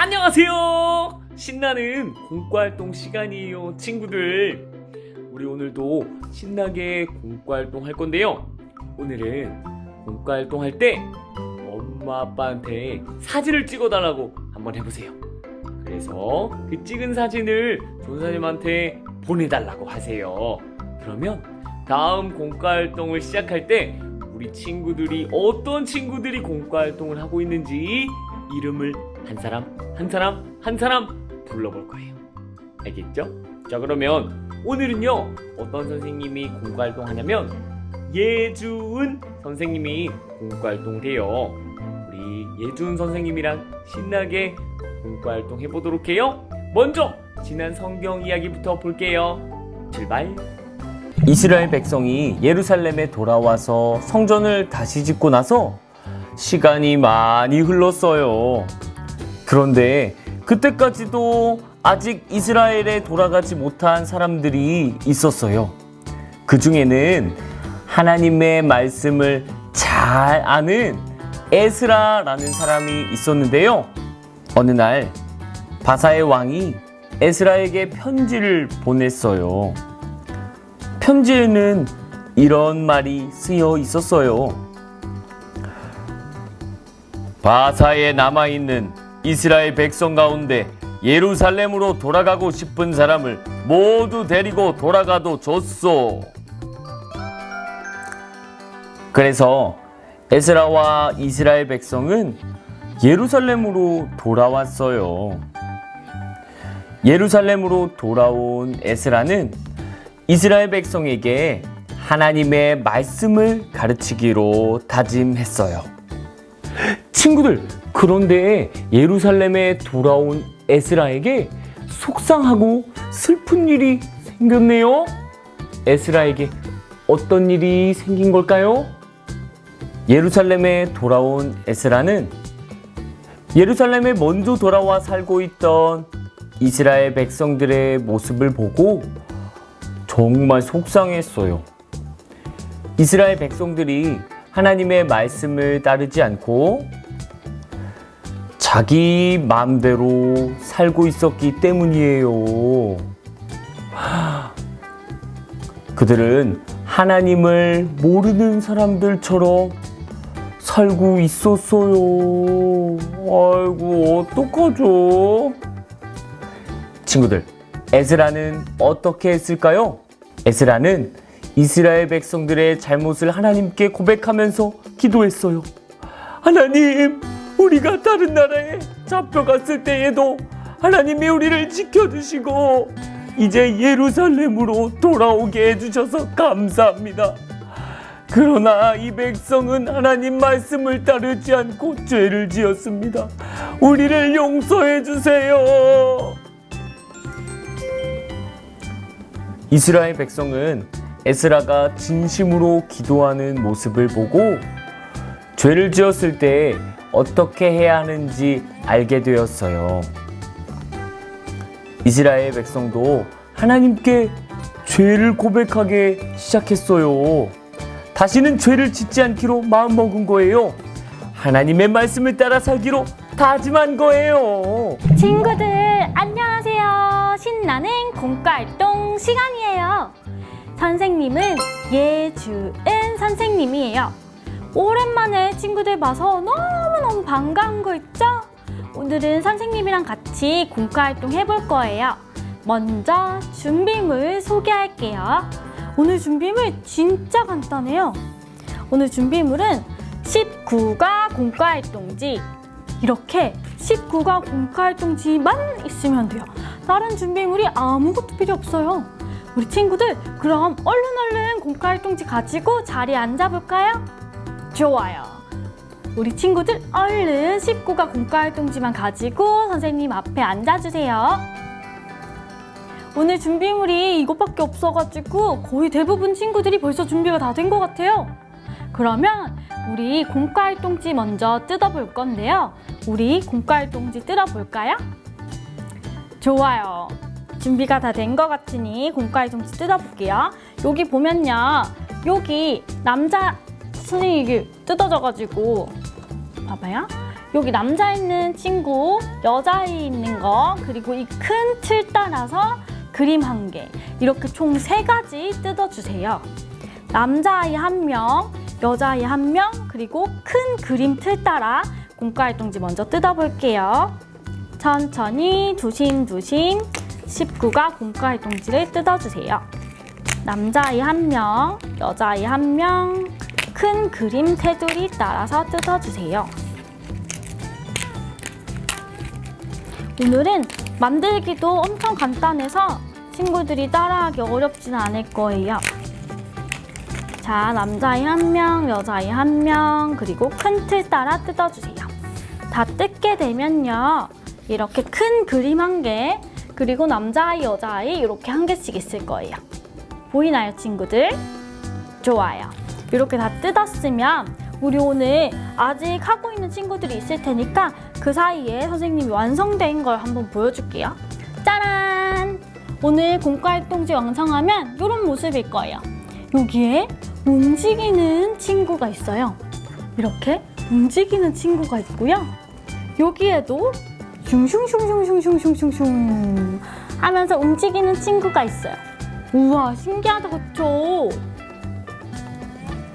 안녕하세요. 신나는 공과활동 시간이에요, 친구들. 우리 오늘도 신나게 공과활동 할 건데요. 오늘은 공과활동 할 때 엄마 아빠한테 사진을 찍어달라고 한번 해보세요. 그래서 그 찍은 사진을 조사님한테 보내달라고 하세요. 그러면 다음 공과활동을 시작할 때 우리 친구들이 어떤 친구들이 공과활동을 하고 있는지 이름을 한 사람 불러볼 거예요. 알겠죠? 자, 그러면 오늘은요, 어떤 선생님이 공과활동 하냐면 예준 선생님이 공과활동을 해요. 우리 예준 선생님이랑 신나게 공과활동 해보도록 해요. 먼저 지난 성경 이야기부터 볼게요. 출발! 이스라엘 백성이 예루살렘에 돌아와서 성전을 다시 짓고 나서 시간이 많이 흘렀어요. 그런데 그때까지도 아직 이스라엘에 돌아가지 못한 사람들이 있었어요. 그 중에는 하나님의 말씀을 잘 아는 에스라라는 사람이 있었는데요. 어느 날 바사의 왕이 에스라에게 편지를 보냈어요. 편지에는 이런 말이 쓰여 있었어요. 바사에 남아있는 이스라엘 백성 가운데 예루살렘으로 돌아가고 싶은 사람을 모두 데리고 돌아가도 좋소. 그래서 에스라와 이스라엘 백성은 예루살렘으로 돌아왔어요. 예루살렘으로 돌아온 에스라는 이스라엘 백성에게 하나님의 말씀을 가르치기로 다짐했어요. 친구들, 그런데 예루살렘에 돌아온 에스라에게 속상하고 슬픈 일이 생겼네요. 에스라에게 어떤 일이 생긴 걸까요? 예루살렘에 돌아온 에스라는 예루살렘에 먼저 돌아와 살고 있던 이스라엘 백성들의 모습을 보고 정말 속상했어요. 이스라엘 백성들이 하나님의 말씀을 따르지 않고 자기 마음대로 살고 있었기 때문이에요. 그들은 하나님을 모르는 사람들처럼 살고 있었어요. 아이고, 어떡하죠? 친구들, 에스라는 어떻게 했을까요? 에스라는 이스라엘 백성들의 잘못을 하나님께 고백하면서 기도했어요. 하나님, 우리가 다른 나라에 잡혀갔을 때에도 하나님이 우리를 지켜주시고 이제 예루살렘으로 돌아오게 해주셔서 감사합니다. 그러나 이 백성은 하나님 말씀을 따르지 않고 죄를 지었습니다. 우리를 용서해 주세요. 이스라엘 백성은 에스라가 진심으로 기도하는 모습을 보고 죄를 지었을 때 어떻게 해야 하는지 알게 되었어요. 이스라엘 백성도 하나님께 죄를 고백하기 시작했어요. 다시는 죄를 짓지 않기로 마음먹은 거예요. 하나님의 말씀을 따라 살기로 다짐한 거예요. 친구들 안녕하세요. 신나는 공과활동 시간이에요. 선생님은 예주은 선생님이에요. 오랜만에 친구들 봐서 너무너무 반가운 거 있죠? 오늘은 선생님이랑 같이 공과활동 해볼 거예요. 먼저 준비물 소개할게요. 오늘 준비물 진짜 간단해요. 오늘 준비물은 19가 공과활동지, 이렇게 19가 공과활동지만 있으면 돼요. 다른 준비물이 아무것도 필요 없어요. 우리 친구들, 그럼 얼른 공과활동지 가지고 자리에 앉아볼까요? 좋아요. 우리 친구들 얼른 19가 공과활동지만 가지고 선생님 앞에 앉아주세요. 오늘 준비물이 이것밖에 없어가지고 거의 대부분 친구들이 벌써 준비가 다 된 것 같아요. 그러면 우리 공과활동지 먼저 뜯어볼 건데요. 우리 공과활동지 뜯어볼까요? 좋아요. 준비가 다 된 것 같으니 공과활동지 뜯어볼게요. 여기 보면요, 여기 남자 선생님 이게 뜯어져가지고 봐봐요. 여기 남자 있는 친구 여자아이 있는 거, 그리고 이 큰 틀 따라서 그림 1개, 이렇게 총 3가지 뜯어주세요. 남자아이 1명, 여자아이 1명, 그리고 큰 그림 틀 따라 공과활동지 먼저 뜯어볼게요. 천천히 조심조심 19가 공과활동지를 뜯어주세요. 남자아이 1명, 여자아이 1명, 큰 그림 테두리 따라서 뜯어주세요. 오늘은 만들기도 엄청 간단해서 친구들이 따라하기 어렵진 않을 거예요. 자, 남자아이 1명, 여자아이 1명, 그리고 큰 틀 따라 뜯어주세요. 다 뜯게 되면요, 이렇게 큰 그림 1개, 그리고 남자아이, 여자아이 이렇게 1개씩 있을 거예요. 보이나요, 친구들? 좋아요. 이렇게 다 뜯었으면 우리 오늘 아직 하고 있는 친구들이 있을 테니까 그 사이에 선생님이 완성된 걸 한번 보여줄게요. 짜란! 오늘 공과활동지 완성하면 이런 모습일 거예요. 여기에 움직이는 친구가 있어요. 이렇게 움직이는 친구가 있고요. 여기에도 슝슝슝슝슝슝슝슝 하면서 움직이는 친구가 있어요. 우와, 신기하다, 그쵸?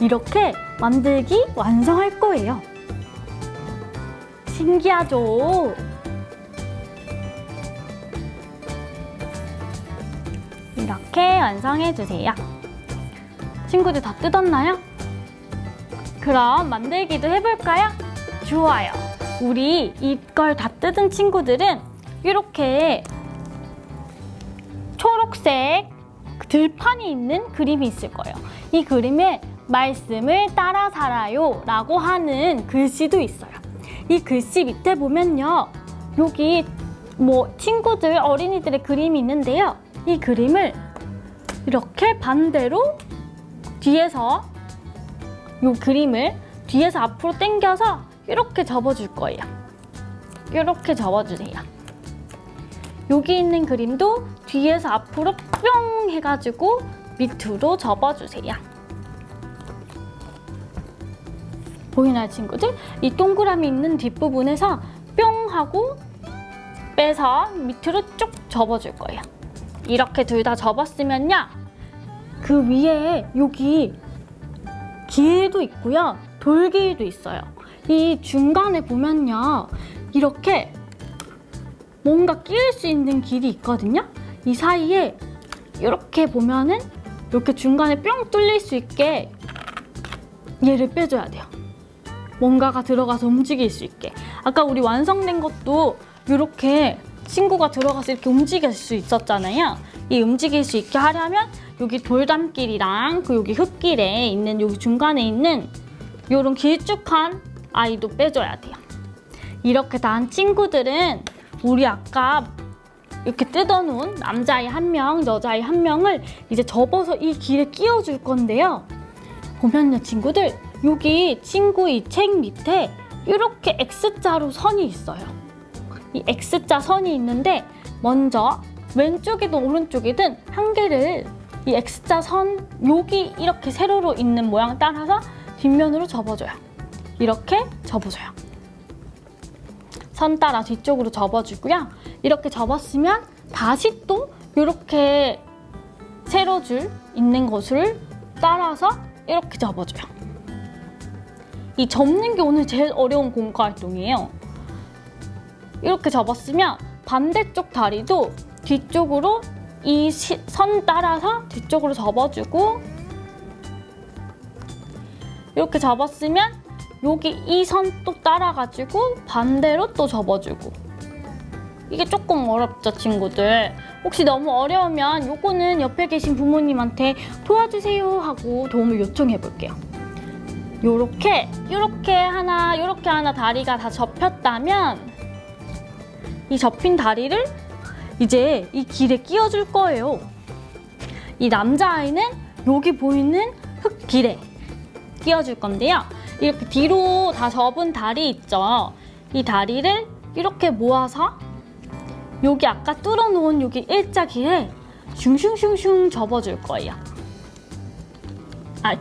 이렇게 만들기 완성할 거예요. 신기하죠? 이렇게 완성해주세요. 친구들 다 뜯었나요? 그럼 만들기도 해볼까요? 좋아요. 우리 이걸 다 뜯은 친구들은 이렇게 초록색 들판이 있는 그림이 있을 거예요. 이 그림에 말씀을 따라 살아요 라고 하는 글씨도 있어요. 이 글씨 밑에 보면요, 여기 친구들, 어린이들의 그림이 있는데요, 이 그림을 이렇게 반대로 뒤에서 이 그림을 뒤에서 앞으로 당겨서 이렇게 접어줄 거예요. 이렇게 접어주세요. 여기 있는 그림도 뒤에서 앞으로 뿅 해가지고 밑으로 접어주세요. 보이나요, 친구들? 이 동그라미 있는 뒷부분에서 뿅 하고 빼서 밑으로 쭉 접어줄 거예요. 이렇게 둘 다 접었으면요, 그 위에 여기 길도 있고요, 돌길도 있어요. 이 중간에 보면요, 이렇게 뭔가 끼울 수 있는 길이 있거든요. 이 사이에 이렇게 보면은 이렇게 중간에 뿅 뚫릴 수 있게 얘를 빼줘야 돼요. 뭔가가 들어가서 움직일 수 있게. 아까 우리 완성된 것도 이렇게 친구가 들어가서 이렇게 움직일 수 있었잖아요. 이 움직일 수 있게 하려면 여기 돌담길이랑 그 여기 흙길에 있는 여기 중간에 있는 이런 길쭉한 아이도 빼줘야 돼요. 이렇게 다 한 친구들은 우리 아까 이렇게 뜯어놓은 남자아이 1명, 여자아이 1명을 이제 접어서 이 길에 끼워줄 건데요. 보면요, 친구들, 여기 친구 이 책 밑에 이렇게 X자로 선이 있어요. 이 X자 선이 있는데 먼저 왼쪽이든 오른쪽이든 한 개를 이 X자 선 여기 이렇게 세로로 있는 모양 따라서 뒷면으로 접어줘요. 이렇게 접어줘요. 선 따라 뒤쪽으로 접어주고요. 이렇게 접었으면 다시 또 이렇게 세로줄 있는 것을 따라서 이렇게 접어줘요. 이 접는 게 오늘 제일 어려운 공과활동이에요. 이렇게 접었으면 반대쪽 다리도 뒤쪽으로 이 선 따라서 뒤쪽으로 접어주고, 이렇게 접었으면 여기 이 선 또 따라가지고 반대로 또 접어주고. 이게 조금 어렵죠, 친구들? 혹시 너무 어려우면 요거는 옆에 계신 부모님한테 도와주세요 하고 도움을 요청해 볼게요. 요렇게 하나 다리가 다 접혔다면 이 접힌 다리를 이제 이 길에 끼워줄 거예요. 이 남자아이는 여기 보이는 흙길에 끼워줄 건데요. 이렇게 뒤로 다 접은 다리 있죠? 이 다리를 이렇게 모아서 여기 아까 뚫어놓은 여기 일자길에 슝슝슝슝 접어줄 거예요.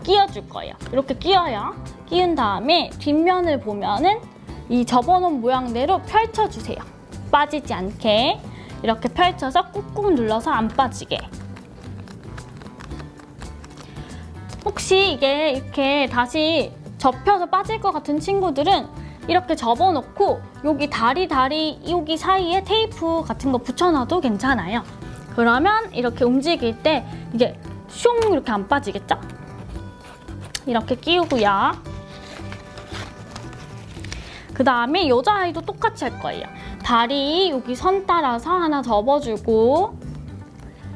끼워줄 거예요. 이렇게 끼워요. 끼운 다음에 뒷면을 보면은 이 접어놓은 모양대로 펼쳐주세요. 빠지지 않게 이렇게 펼쳐서 꾹꾹 눌러서 안 빠지게. 혹시 이게 이렇게 다시 접혀서 빠질 것 같은 친구들은 이렇게 접어놓고 여기 다리 여기 사이에 테이프 같은 거 붙여놔도 괜찮아요. 그러면 이렇게 움직일 때 이게 슝 이렇게 안 빠지겠죠? 이렇게 끼우고요. 그 다음에 여자아이도 똑같이 할 거예요. 다리 여기 선 따라서 하나 접어주고,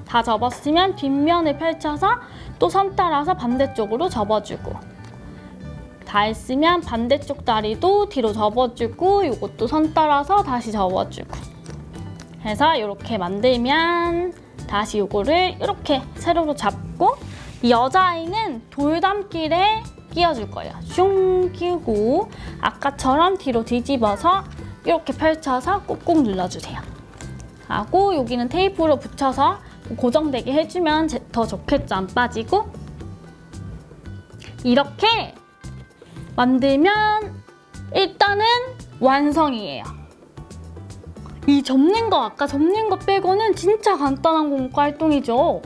다 접었으면 뒷면을 펼쳐서 또 선 따라서 반대쪽으로 접어주고, 다 했으면 반대쪽 다리도 뒤로 접어주고, 이것도 선 따라서 다시 접어주고 해서 이렇게 만들면 다시 이거를 이렇게 세로로 잡고, 이 여자아이는 돌담길에 끼워줄 거예요. 슝 끼우고 아까처럼 뒤로 뒤집어서 이렇게 펼쳐서 꾹꾹 눌러주세요. 하고 여기는 테이프로 붙여서 고정되게 해주면 더 좋겠죠? 안 빠지고. 이렇게 만들면 일단은 완성이에요. 이 접는 거, 아까 접는 거 빼고는 진짜 간단한 공과 활동이죠.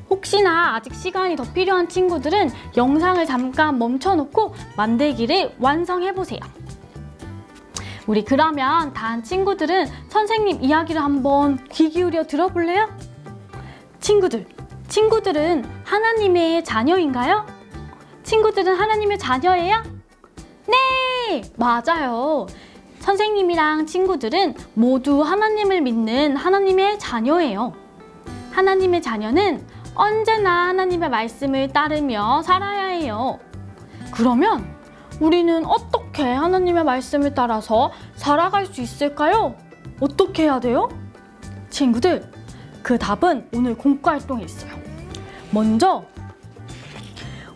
혹시나 아직 시간이 더 필요한 친구들은 영상을 잠깐 멈춰놓고 만들기를 완성해보세요. 우리 그러면 다른 친구들은 선생님 이야기를 한번 귀 기울여 들어볼래요? 친구들은 하나님의 자녀인가요? 친구들은 하나님의 자녀예요? 네! 맞아요. 선생님이랑 친구들은 모두 하나님을 믿는 하나님의 자녀예요. 하나님의 자녀는 언제나 하나님의 말씀을 따르며 살아야 해요. 그러면 우리는 어떻게 하나님의 말씀을 따라서 살아갈 수 있을까요? 어떻게 해야 돼요? 친구들, 그 답은 오늘 공과활동에 있어요. 먼저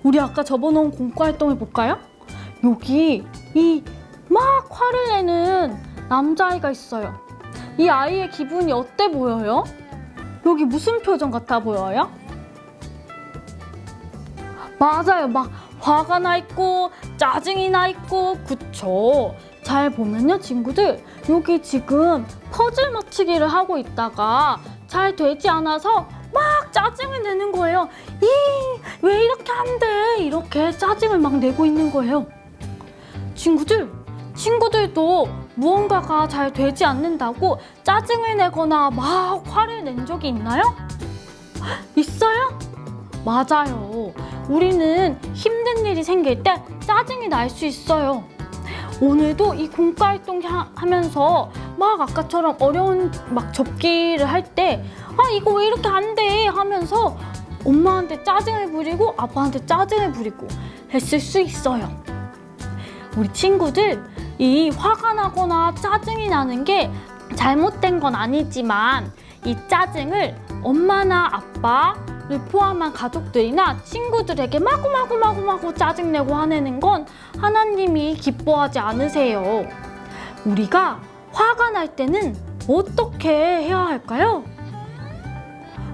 우리 아까 접어놓은 공과활동을 볼까요? 여기 이 막 화를 내는 남자아이가 있어요. 이 아이의 기분이 어때 보여요? 여기 무슨 표정 같아 보여요? 맞아요. 막 화가 나 있고 짜증이 나 있고, 그쵸? 잘 보면요 친구들, 여기 지금 퍼즐 맞추기를 하고 있다가 잘 되지 않아서 막 짜증을 내는 거예요. 왜 이렇게 안 돼? 이렇게 짜증을 막 내고 있는 거예요. 친구들도 무언가가 잘 되지 않는다고 짜증을 내거나 막 화를 낸 적이 있나요? 있어요? 맞아요. 우리는 힘든 일이 생길 때 짜증이 날 수 있어요. 오늘도 이 공과활동 하면서 막 아까처럼 어려운 막 접기를 할 때 이거 왜 이렇게 안 돼? 하면서 엄마한테 짜증을 부리고 아빠한테 짜증을 부리고 했을 수 있어요. 우리 친구들, 이 화가 나거나 짜증이 나는 게 잘못된 건 아니지만 이 짜증을 엄마나 아빠를 포함한 가족들이나 친구들에게 마구 짜증내고 화내는 건 하나님이 기뻐하지 않으세요. 우리가 화가 날 때는 어떻게 해야 할까요?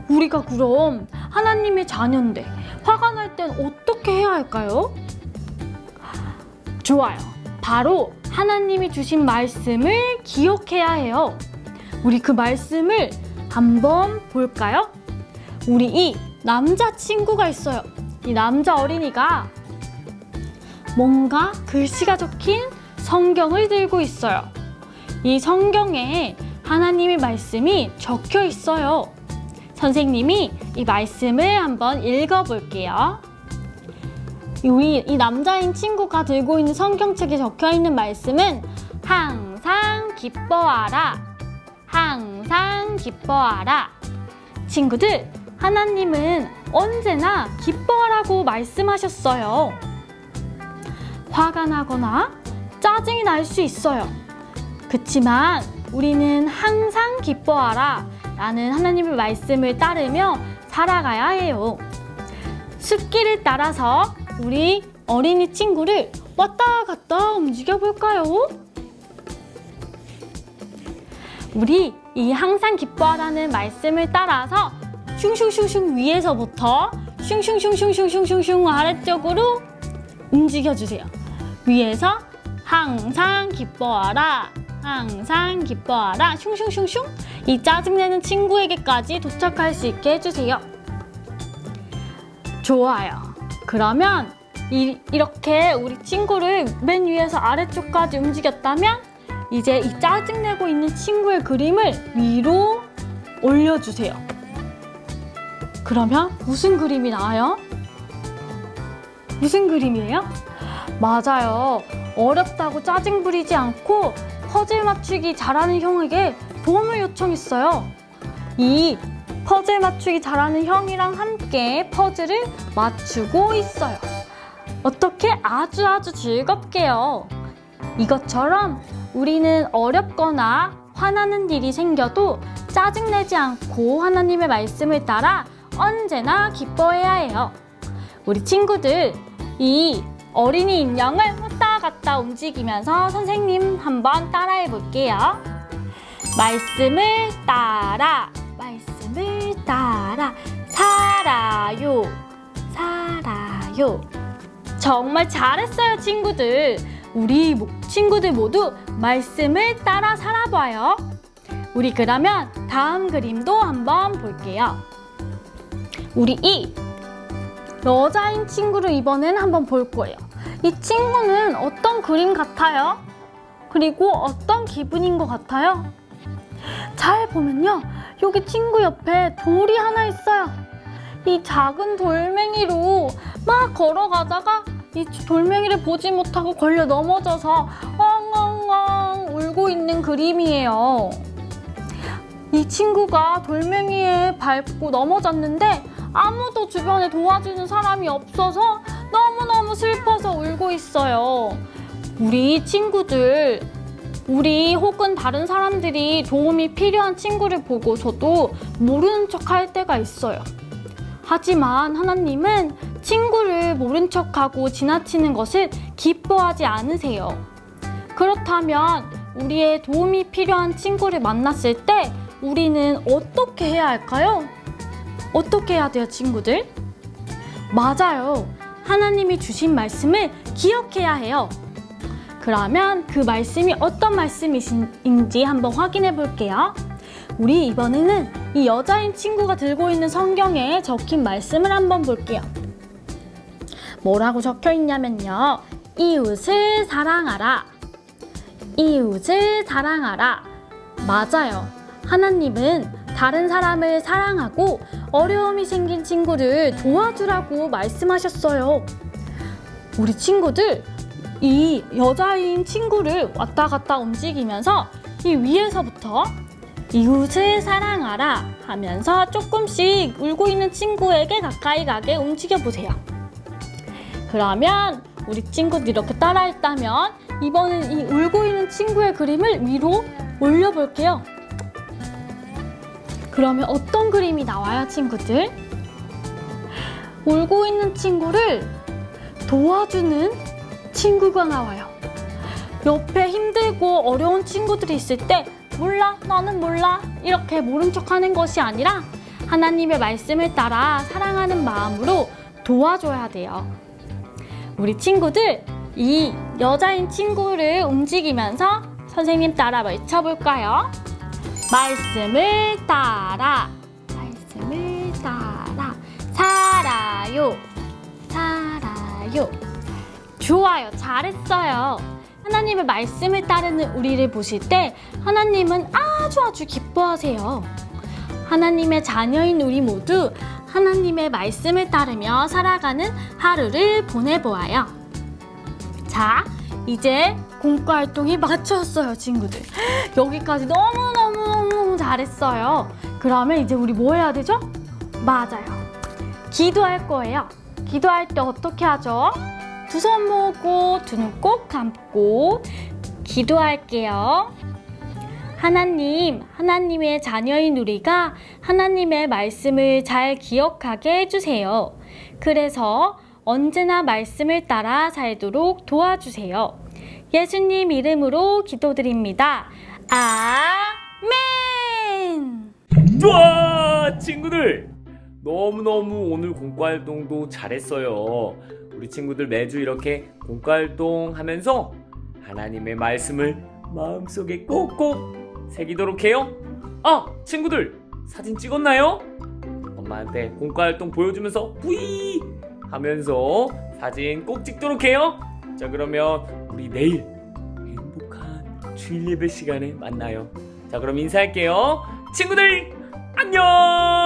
우리가 그럼 하나님의 자녀인데 화가 날 땐 어떻게 해야 할까요? 좋아요. 바로 하나님이 주신 말씀을 기억해야 해요. 우리 그 말씀을 한번 볼까요? 우리 이 남자친구가 있어요. 이 남자 어린이가 뭔가 글씨가 적힌 성경을 들고 있어요. 이 성경에 하나님의 말씀이 적혀 있어요. 선생님이 이 말씀을 한번 읽어볼게요. 이 남자인 친구가 들고 있는 성경책에 적혀 있는 말씀은 항상 기뻐하라. 항상 기뻐하라. 친구들, 하나님은 언제나 기뻐하라고 말씀하셨어요. 화가 나거나 짜증이 날 수 있어요. 그치만 우리는 항상 기뻐하라 라는 하나님의 말씀을 따르며 살아가야 해요. 숲길을 따라서 우리 어린이 친구를 왔다 갔다 움직여 볼까요? 우리 이 항상 기뻐하라는 말씀을 따라서 슝슝슝슝 위에서부터 슝슝슝슝슝슝슝 아래쪽으로 움직여주세요. 위에서 항상 기뻐하라 항상 기뻐하라. 슝슝슝슝. 이 짜증내는 친구에게까지 도착할 수 있게 해주세요. 좋아요. 그러면 이렇게 우리 친구를 맨 위에서 아래쪽까지 움직였다면 이제 이 짜증내고 있는 친구의 그림을 위로 올려주세요. 그러면 무슨 그림이 나와요? 무슨 그림이에요? 맞아요. 어렵다고 짜증 부리지 않고 퍼즐 맞추기 잘하는 형에게 도움을 요청했어요. 이 퍼즐 맞추기 잘하는 형이랑 함께 퍼즐을 맞추고 있어요. 어떻게 아주 즐겁게요. 이것처럼 우리는 어렵거나 화나는 일이 생겨도 짜증내지 않고 하나님의 말씀을 따라 언제나 기뻐해야 해요. 우리 친구들, 이 어린이 인형을 왔다 갔다 움직이면서 선생님 한번 따라해 볼게요. 말씀을 따라, 말씀을 따라, 살아요, 살아요. 정말 잘했어요, 친구들. 우리 친구들 모두 말씀을 따라 살아봐요. 우리 그러면 다음 그림도 한번 볼게요. 우리 이 여자인 친구를 이번엔 한번 볼 거예요. 이 친구는 어떤 그림 같아요? 그리고 어떤 기분인 것 같아요? 잘 보면요, 여기 친구 옆에 돌이 하나 있어요. 이 작은 돌멩이로 막 걸어가다가 이 돌멩이를 보지 못하고 걸려 넘어져서 엉엉엉 울고 있는 그림이에요. 이 친구가 돌멩이에 밟고 넘어졌는데 아무도 주변에 도와주는 사람이 없어서 너무너무 슬퍼서 울고 있어요. 우리 친구들, 우리 혹은 다른 사람들이 도움이 필요한 친구를 보고서도 모르는 척 할 때가 있어요. 하지만 하나님은 친구를 모른 척하고 지나치는 것을 기뻐하지 않으세요. 그렇다면 우리의 도움이 필요한 친구를 만났을 때 우리는 어떻게 해야 할까요? 어떻게 해야 돼요, 친구들? 맞아요. 하나님이 주신 말씀을 기억해야 해요. 그러면 그 말씀이 어떤 말씀인지 한번 확인해 볼게요. 우리 이번에는 이 여자인 친구가 들고 있는 성경에 적힌 말씀을 한번 볼게요. 뭐라고 적혀 있냐면요. 이웃을 사랑하라. 이웃을 사랑하라. 맞아요. 하나님은 다른 사람을 사랑하고 어려움이 생긴 친구를 도와주라고 말씀하셨어요. 우리 친구들, 이 여자인 친구를 왔다 갔다 움직이면서 이 위에서부터 이웃을 사랑하라 하면서 조금씩 울고 있는 친구에게 가까이 가게 움직여 보세요. 그러면 우리 친구들 이렇게 따라했다면 이번엔 이 울고 있는 친구의 그림을 위로 올려볼게요. 그러면 어떤 그림이 나와요, 친구들? 울고 있는 친구를 도와주는 친구가 나와요. 옆에 힘들고 어려운 친구들이 있을 때 몰라, 나는 몰라 이렇게 모른 척하는 것이 아니라 하나님의 말씀을 따라 사랑하는 마음으로 도와줘야 돼요. 우리 친구들, 이 여자인 친구를 움직이면서 선생님 따라 외쳐볼까요? 말씀을 따라, 말씀을 따라, 살아요, 살아요. 좋아요, 잘했어요. 하나님의 말씀을 따르는 우리를 보실 때 하나님은 아주 기뻐하세요. 하나님의 자녀인 우리 모두 하나님의 말씀을 따르며 살아가는 하루를 보내보아요. 자, 이제 공과 활동이 마쳤어요, 친구들. 여기까지 너무 잘했어요. 그러면 이제 우리 뭐 해야 되죠? 맞아요. 기도할 거예요. 기도할 때 어떻게 하죠? 두 손 모으고 두 눈 꼭 감고 기도할게요. 하나님, 하나님의 자녀인 우리가 하나님의 말씀을 잘 기억하게 해주세요. 그래서 언제나 말씀을 따라 살도록 도와주세요. 예수님 이름으로 기도드립니다. 아멘! 좋아, 친구들! 너무너무 오늘 공과활동도 잘했어요. 우리 친구들 매주 이렇게 공과활동 하면서 하나님의 말씀을 마음속에 꼭꼭 새기도록 해요. 아, 친구들 사진 찍었나요? 엄마한테 공과활동 보여주면서 뿌이 하면서 사진 꼭 찍도록 해요. 자, 그러면 우리 내일 행복한 주일 예배 시간에 만나요. 자, 그럼 인사할게요. 친구들 안녕.